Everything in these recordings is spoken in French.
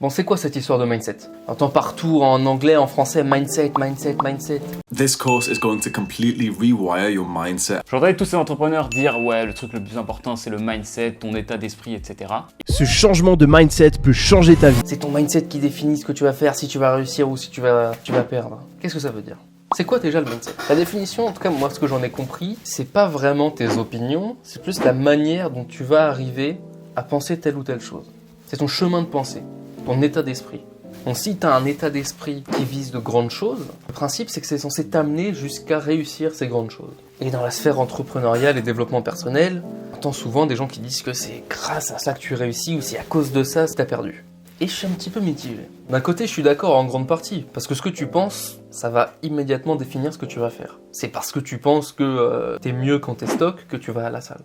Bon, c'est quoi cette histoire de mindset? On entend partout en anglais, en français, mindset, mindset, mindset. This course is going to completely rewire your mindset. J'entendais tous ces entrepreneurs dire ouais, le truc le plus important c'est le mindset, ton état d'esprit, etc. Ce changement de mindset peut changer ta vie. C'est ton mindset qui définit ce que tu vas faire, si tu vas réussir ou si tu vas perdre. Qu'est-ce que ça veut dire? C'est quoi déjà le mindset? La définition, en tout cas moi ce que j'en ai compris, c'est pas vraiment tes opinions, c'est plus la manière dont tu vas arriver à penser telle ou telle chose. C'est ton chemin de pensée, ton état d'esprit. Donc si tu as un état d'esprit qui vise de grandes choses, le principe c'est que c'est censé t'amener jusqu'à réussir ces grandes choses. Et dans la sphère entrepreneuriale et développement personnel, on entend souvent des gens qui disent que c'est grâce à ça que tu réussis ou c'est à cause de ça que tu as perdu. Et je suis un petit peu mitigé. D'un côté, je suis d'accord en grande partie, parce que ce que tu penses, ça va immédiatement définir ce que tu vas faire. C'est parce que tu penses que t'es mieux quand t'es stock que tu vas à la salle.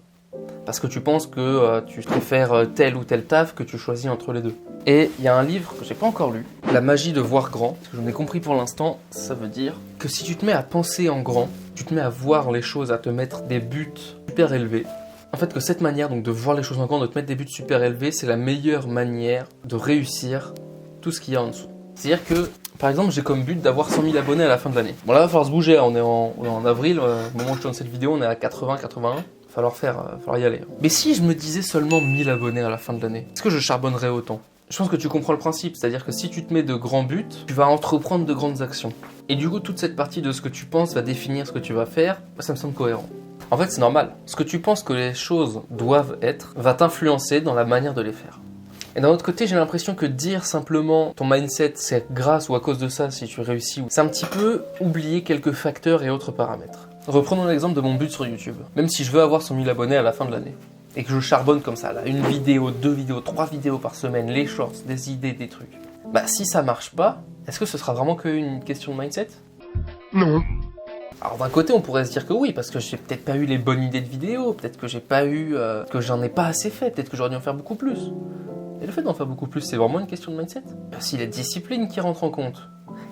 Parce que tu penses que tu préfères tel ou tel taf que tu choisis entre les deux. Et il y a un livre que j'ai pas encore lu, La magie de voir grand, ce que j'en ai compris pour l'instant, ça veut dire que si tu te mets à penser en grand, tu te mets à voir les choses, à te mettre des buts super élevés, en fait que cette manière donc de voir les choses en grand, de te mettre des buts super élevés, c'est la meilleure manière de réussir tout ce qu'il y a en dessous. C'est-à-dire que, par exemple, j'ai comme but d'avoir 100 000 abonnés à la fin de l'année. Bon là, il va falloir se bouger, on est en avril, au moment où je tourne cette vidéo, on est à 80, 81. Va falloir y aller. Mais si je me disais seulement 1000 abonnés à la fin de l'année, est-ce que je charbonnerais autant? Je pense que tu comprends le principe, c'est-à-dire que si tu te mets de grands buts, tu vas entreprendre de grandes actions. Et du coup, toute cette partie de ce que tu penses va définir ce que tu vas faire, ça me semble cohérent. En fait, c'est normal. Ce que tu penses que les choses doivent être va t'influencer dans la manière de les faire. Et d'un autre côté, j'ai l'impression que dire simplement ton mindset, c'est grâce ou à cause de ça si tu réussis, c'est un petit peu oublier quelques facteurs et autres paramètres. Reprenons l'exemple de mon but sur YouTube. Même si je veux avoir 100 000 abonnés à la fin de l'année, et que je charbonne comme ça, là, une vidéo, 2 vidéos, 3 vidéos par semaine, les shorts, des idées, des trucs, bah si ça marche pas, est-ce que ce sera vraiment qu'une question de mindset? Non. Alors d'un côté on pourrait se dire que oui, parce que j'ai peut-être pas eu les bonnes idées de vidéos, peut-être que j'ai pas eu, que j'en ai pas assez fait, peut-être que j'aurais dû en faire beaucoup plus. Et le fait d'en faire beaucoup plus, c'est vraiment une question de mindset? Il y a aussi la discipline qui rentre en compte.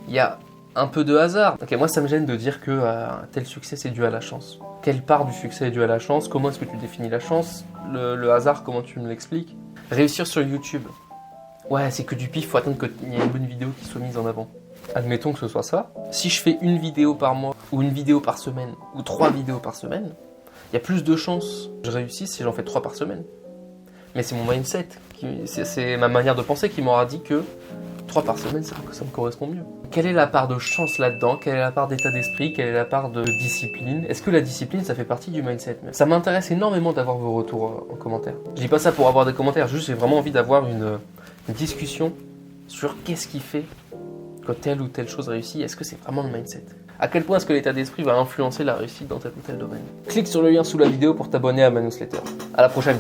Il y a un peu de hasard. Ok, moi ça me gêne de dire que tel succès c'est dû à la chance. Quelle part du succès est due à la chance? Comment est-ce que tu définis la chance? Le hasard, comment tu me l'expliques? Réussir sur YouTube. Ouais, c'est que du pif, faut attendre qu'il y ait une bonne vidéo qui soit mise en avant. Admettons que ce soit ça. Si je fais une vidéo par mois, ou une vidéo par semaine, ou 3 vidéos par semaine, il y a plus de chances que je réussisse si j'en fais 3 par semaine. Mais c'est mon mindset, c'est ma manière de penser qui m'aura dit que 3 par semaine, ça me correspond mieux. Quelle est la part de chance là-dedans? Quelle est la part d'état d'esprit? Quelle est la part de discipline? Est-ce que la discipline, ça fait partie du mindset? Ça m'intéresse énormément d'avoir vos retours en commentaire. Je dis pas ça pour avoir des commentaires, juste j'ai vraiment envie d'avoir une discussion sur qu'est-ce qui fait que telle ou telle chose réussit. Est-ce que c'est vraiment le mindset? À quel point est-ce que l'état d'esprit va influencer la réussite dans tel ou tel domaine? Clique sur le lien sous la vidéo pour t'abonner à ma newsletter. À la prochaine!